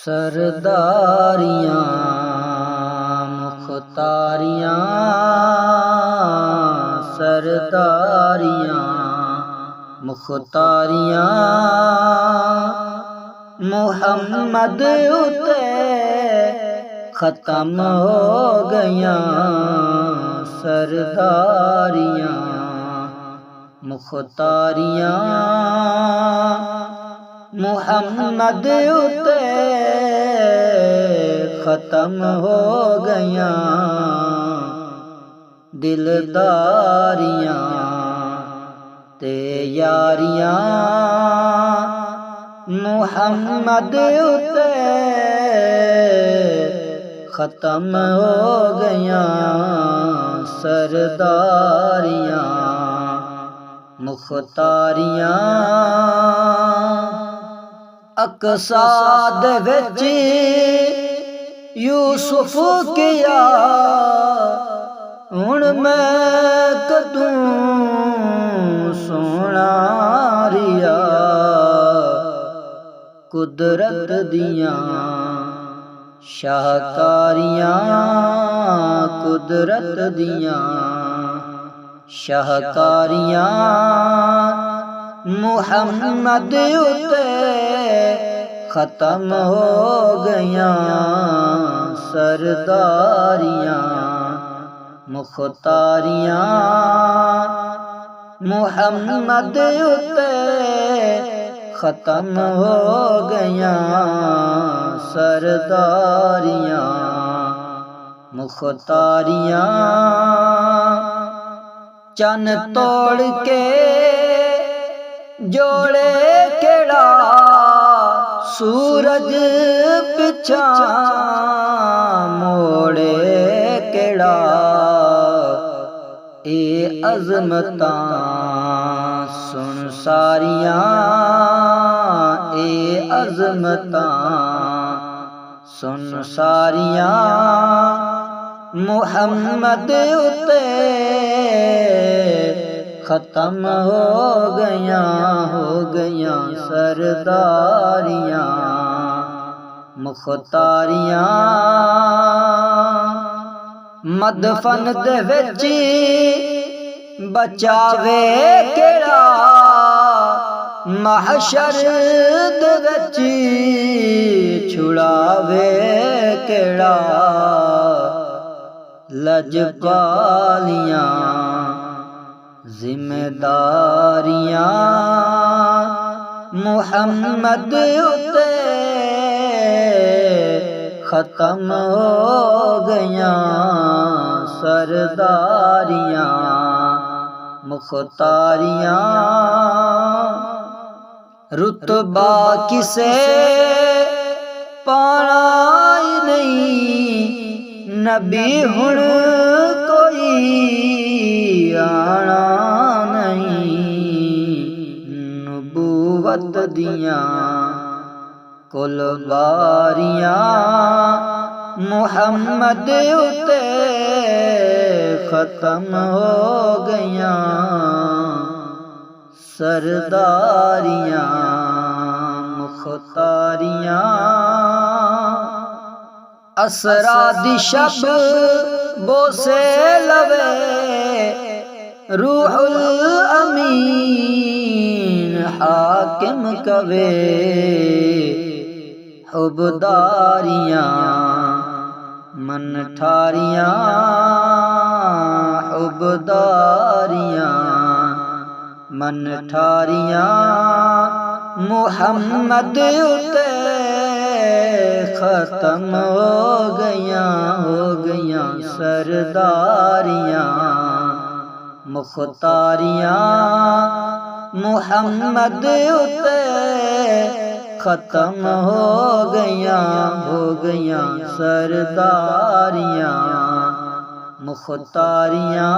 सरदारियाँ मुख्तारियाँ सरदारियाँ मुख्तारियाँ मुहम्मद उते ख़त्म हो गया। सरदारियाँ मुख्तारियाँ मुहम्मद उते ख़त्म हो गया। दिलदारियाँ ते यारियाँ मुहम्मद उते ख़त्म हो गया। सरदारियाँ मुख्तारियाँ अक़सा दे विच यूसुफ किया हुण मैं कदूं सोना रिया। कुदरत दियां शाहकारियाँ कुदरत दियां शाहकारियाँ मुहम्मद उते ख़त्म हो गया। सरदारियाँ मुख्तारियाँ मुहम्मद उते ख़त्म हो गया। सरदारियाँ मुख्तारियाँ चन तोड़ के जोड़े केड़ा सूरज पिछा मोड़े केड़ा। ए अज़मतां सुन सारियां ए अज़मतां सुन सारियां मुहम्मद उते ख़त्म हो गया। सरदारियाँ मुख्तारियाँ मदफन दे विच बचावे केड़ा महशर दे विच छुड़ावे केड़ा। लजपालियाँ जिम्मेदारियाँ मुहम्मद उते ख़त्म हो गया। सरदारियाँ मुख्तारियाँ रुतबा किसे पाना नहीं नबी हुण कोई आना नहीं। नबूवत दियां कुलबारियाँ मुहम्मद उते ख़त्म हो गया। सरदारियाँ मुख्तारियाँ असरा दी शब बोसे लवे रूहुल अमीन हाकिम कवे। हुबदारियाँ मन ठारियाँ हुबदारियाँ मन ठारियाँ मुहम्मद उते ख़त्म हो गया। सरदारियाँ मुख्तारियाँ मुहम्मद उते ख़त्म हो गया। सरदारियाँ मुख्तारियाँ।